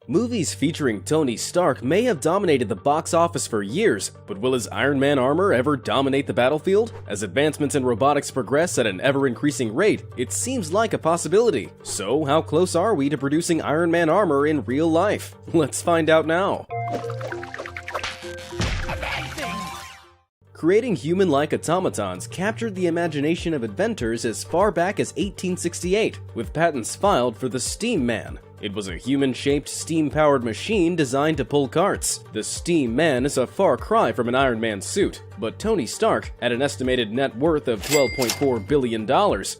Movies featuring Tony Stark may have dominated the box office for years, but will his Iron Man armor ever dominate the battlefield? As advancements in robotics progress at an ever-increasing rate, it seems like a possibility. So, how close are we to producing Iron Man armor in real life? Let's find out now. Creating human-like automatons captured the imagination of inventors as far back as 1868, with patents filed for the Steam Man. It was a human-shaped, steam-powered machine designed to pull carts. The Steam Man is a far cry from an Iron Man suit, but Tony Stark, at an estimated net worth of $12.4 billion,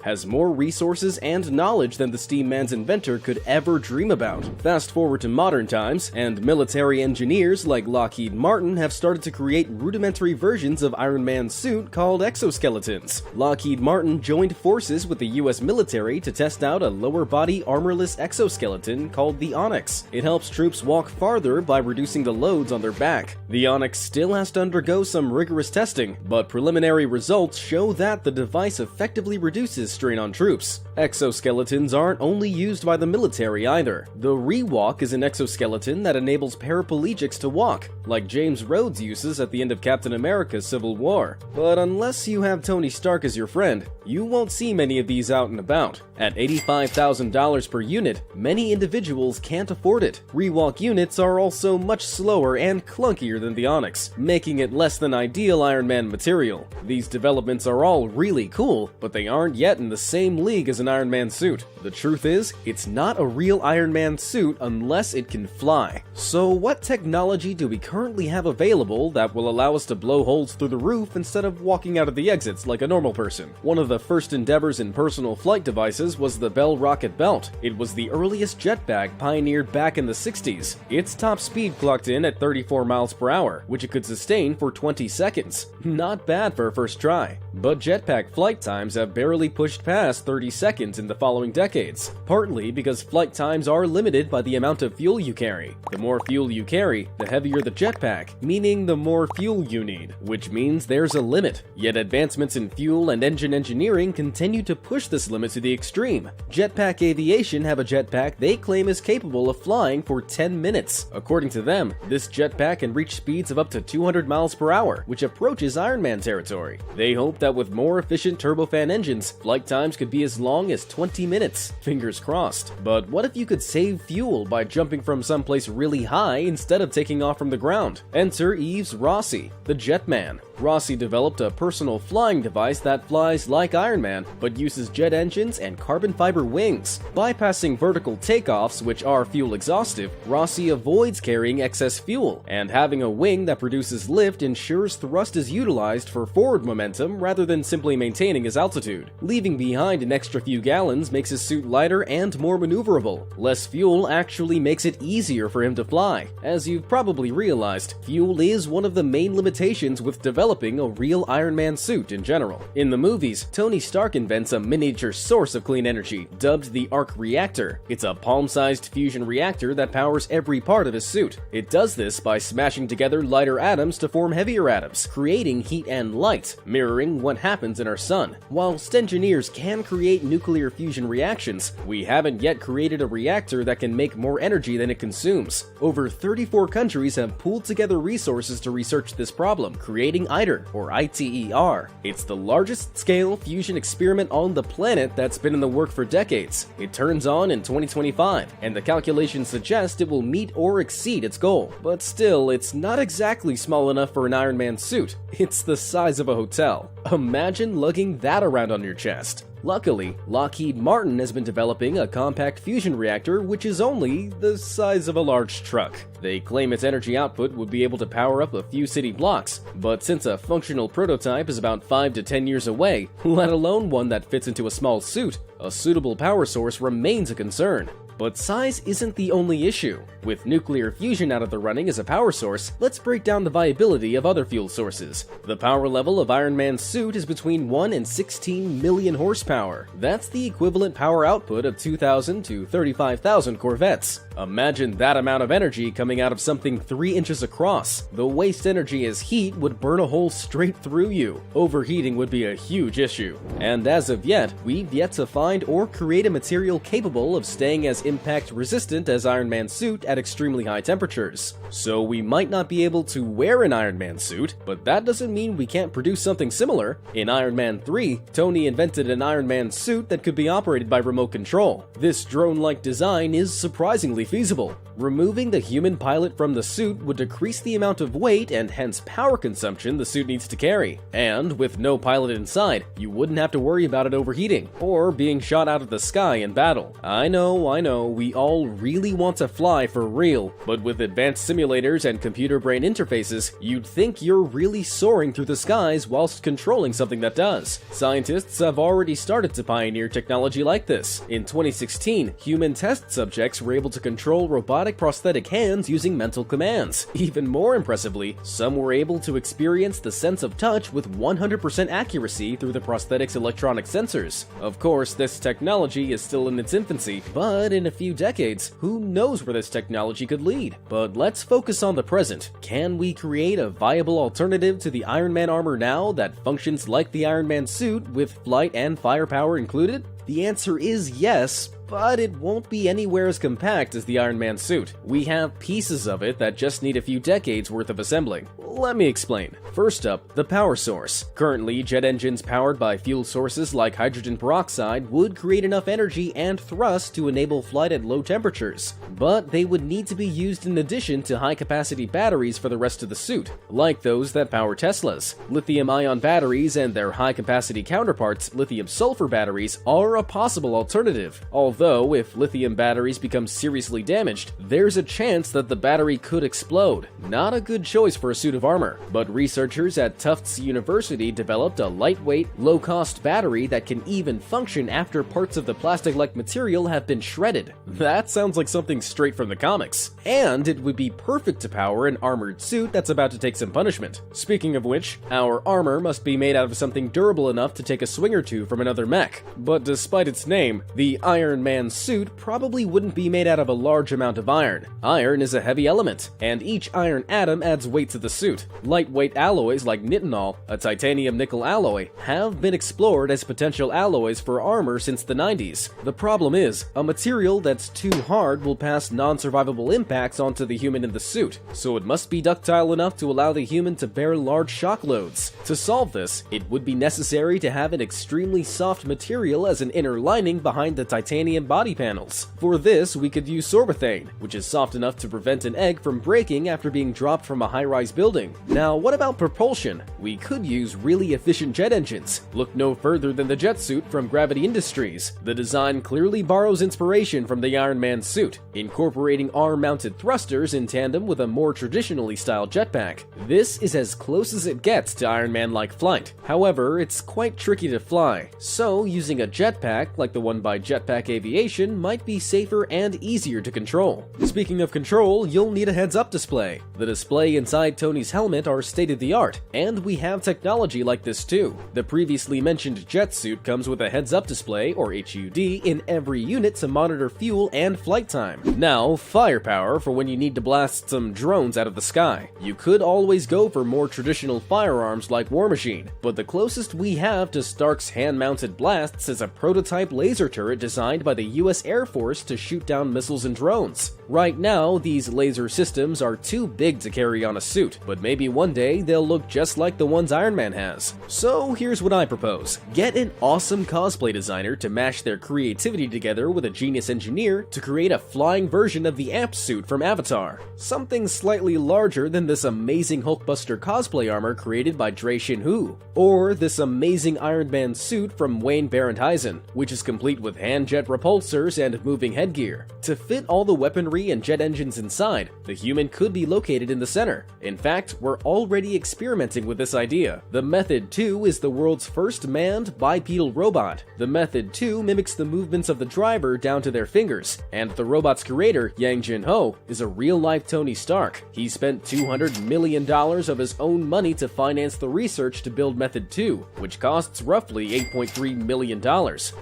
has more resources and knowledge than the Steam Man's inventor could ever dream about. Fast forward to modern times, and military engineers like Lockheed Martin have started to create rudimentary versions of Iron Man's suit called exoskeletons. Lockheed Martin joined forces with the US military to test out a lower-body armorless exoskeleton called the Onyx. It helps troops walk farther by reducing the loads on their back. The Onyx still has to undergo some rigorous testing, but preliminary results show that the device effectively reduces strain on troops. Exoskeletons aren't only used by the military either. The Rewalk is an exoskeleton that enables paraplegics to walk, like James Rhodes uses at the end of Captain America's Civil War. But unless you have Tony Stark as your friend, you won't see many of these out and about. At $85,000 per unit, many individuals can't afford it. Rewalk units are also much slower and clunkier than the Onyx, making it less than ideal Iron Man material. These developments are all really cool, but they aren't yet in the same league as an Iron Man suit. The truth is, it's not a real Iron Man suit unless it can fly. So what technology do we currently have available that will allow us to blow holes through the roof instead of walking out of the exits like a normal person? One of the first endeavors in personal flight devices was the Bell Rocket Belt. It was the earliest jetpack pioneered back in the 60s. Its top speed clocked in at 34 miles per hour, which it could sustain for 20 seconds. Not bad for a first try. But jetpack flight times have barely pushed past 30 seconds in the following decades, partly because flight times are limited by the amount of fuel you carry. The more fuel you carry, the heavier the jetpack, meaning the more fuel you need, which means there's a limit. Yet advancements in fuel and engine engineering continue to push this limit to the extreme. Jetpack Aviation have a jetpack they claim is capable of flying for 10 minutes. According to them, this jetpack can reach speeds of up to 200 miles per hour, which approaches Iron Man territory. They hope that with more efficient turbofan engines, flight times could be as long as 20 minutes. Fingers crossed. But what if you could save fuel by jumping from someplace really high instead of taking off from the ground? Enter Yves Rossi, the Jetman. Rossi developed a personal flying device that flies like Iron Man, but uses jet engines and carbon fiber wings. Bypassing vertical takeoffs, which are fuel exhaustive, Rossi avoids carrying excess fuel, and having a wing that produces lift ensures thrust is utilized for forward momentum rather than simply maintaining his altitude. Leaving behind an extra few gallons makes his suit lighter and more maneuverable. Less fuel actually makes it easier for him to fly. As you've probably realized, fuel is one of the main limitations with developing a real Iron Man suit in general. In the movies, Tony Stark invents a miniature source of clean energy, dubbed the Arc Reactor. It's a palm-sized fusion reactor that powers every part of his suit. It does this by smashing together lighter atoms to form heavier atoms, creating heat and light, mirroring what happens in our sun. Whilst engineers can create nuclear fusion reactions, we haven't yet created a reactor that can make more energy than it consumes. Over 34 countries have pooled together resources to research this problem, creating ITER, or ITER. It's the largest scale fusion experiment on the planet that's been in the work for decades. It turns on in 2025, and the calculations suggest it will meet or exceed its goal. But still, it's not exactly small enough for an Iron Man suit. It's the size of a hotel. Imagine lugging that around on your chest. Luckily, Lockheed Martin has been developing a compact fusion reactor which is only the size of a large truck. They claim its energy output would be able to power up a few city blocks, but since a functional prototype is about 5 to 10 years away, let alone one that fits into a small suit, a suitable power source remains a concern. But size isn't the only issue. With nuclear fusion out of the running as a power source, let's break down the viability of other fuel sources. The power level of Iron Man's suit is between 1 and 16 million horsepower. That's the equivalent power output of 2,000 to 35,000 Corvettes. Imagine that amount of energy coming out of something 3 inches across. The waste energy as heat would burn a hole straight through you. Overheating would be a huge issue. And as of yet, we've yet to find or create a material capable of staying as impact resistant as Iron Man's suit at extremely high temperatures. So we might not be able to wear an Iron Man suit, but that doesn't mean we can't produce something similar. In Iron Man 3, Tony invented an Iron Man suit that could be operated by remote control. This drone-like design is surprisingly feasible. Removing the human pilot from the suit would decrease the amount of weight and hence power consumption the suit needs to carry. And with no pilot inside, you wouldn't have to worry about it overheating or being shot out of the sky in battle. I know, we all really want to fly for real, but with advanced simulators and computer brain interfaces, you'd think you're really soaring through the skies whilst controlling something that does. Scientists have already started to pioneer technology like this. In 2016, human test subjects were able to control robotic prosthetic hands using mental commands. Even more impressively, some were able to experience the sense of touch with 100% accuracy through the prosthetic's electronic sensors. Of course, this technology is still in its infancy, but in a few decades, who knows where this technology could lead? But let's focus on the present. Can we create a viable alternative to the Iron Man armor now that functions like the Iron Man suit with flight and firepower included? The answer is yes, but it won't be anywhere as compact as the Iron Man suit. We have pieces of it that just need a few decades worth of assembling. Let me explain. First up, the power source. Currently, jet engines powered by fuel sources like hydrogen peroxide would create enough energy and thrust to enable flight at low temperatures, but they would need to be used in addition to high-capacity batteries for the rest of the suit, like those that power Teslas. Lithium-ion batteries and their high-capacity counterparts, lithium-sulfur batteries, are a possible alternative. Although, if lithium batteries become seriously damaged, there's a chance that the battery could explode. Not a good choice for a suit of armor, but researchers at Tufts University developed a lightweight, low-cost battery that can even function after parts of the plastic-like material have been shredded. That sounds like something straight from the comics. And it would be perfect to power an armored suit that's about to take some punishment. Speaking of which, our armor must be made out of something durable enough to take a swing or two from another mech. But despite its name, the Iron Man suit probably wouldn't be made out of a large amount of iron. Iron is a heavy element, and each iron atom adds weight to the suit. Lightweight alloys like nitinol, a titanium-nickel alloy, have been explored as potential alloys for armor since the 90s. The problem is, a material that's too hard will pass non-survivable impacts onto the human in the suit, so it must be ductile enough to allow the human to bear large shock loads. To solve this, it would be necessary to have an extremely soft material as an inner lining behind the titanium body panels. For this, we could use sorbethane, which is soft enough to prevent an egg from breaking after being dropped from a high-rise building. Now, what about propulsion? We could use really efficient jet engines. Look no further than the jet suit from Gravity Industries. The design clearly borrows inspiration from the Iron Man suit, incorporating arm-mounted thrusters in tandem with a more traditionally styled jetpack. This is as close as it gets to Iron Man-like flight. However, it's quite tricky to fly, so using a jetpack like the one by Jetpack Aviation might be safer and easier to control. Speaking of control, you'll need a heads-up display. The display inside Tony's helmet are state-of-the-art, and we have technology like this too. The previously mentioned jet suit comes with a heads-up display, or HUD, in every unit to monitor fuel and flight time. Now, firepower for when you need to blast some drones out of the sky. You could always go for more traditional firearms like War Machine, but the closest we have to Stark's hand-mounted blasts is a prototype laser turret designed by the US Air Force to shoot down missiles and drones. Right now, these laser systems are too big to carry on a suit, but maybe one day they'll look just like the ones Iron Man has. So here's what I propose. Get an awesome cosplay designer to mash their creativity together with a genius engineer to create a flying version of the Amp suit from Avatar. Something slightly larger than this amazing Hulkbuster cosplay armor created by Dre Shinhu, or this amazing Iron Man suit from Wayne Barenthuisen, which is complete with hand-jet repulsors and moving headgear. To fit all the weaponry and jet engines inside, the human could be located in the center. In fact, we're already experimenting with this idea. The Method 2 is the world's first manned bipedal robot. The Method 2 mimics the movements of the driver down to their fingers, and the robot's creator, Yang Jin-ho, is a real-life Tony Stark. He spent $200 million of his own money to finance the research to build Method 2, which costs roughly $8.3 million.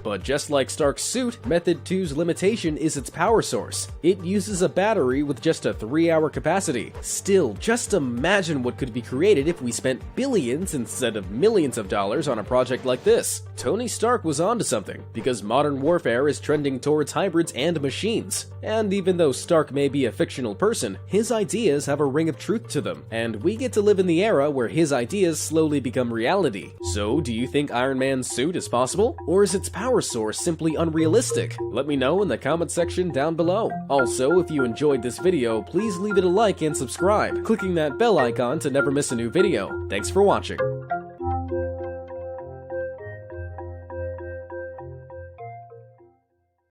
But just like Stark's suit, Method 2's limitation is its power source. It uses uses a battery with just a 3-hour capacity. Still, just imagine what could be created if we spent billions instead of millions of dollars on a project like this. Tony Stark was onto something, because modern warfare is trending towards hybrids and machines. And even though Stark may be a fictional person, his ideas have a ring of truth to them, and we get to live in the era where his ideas slowly become reality. So, do you think Iron Man's suit is possible? Or is its power source simply unrealistic? Let me know in the comment section down below. Also, if you enjoyed this video, please leave it a like and subscribe, clicking that bell icon to never miss a new video. Thanks for watching.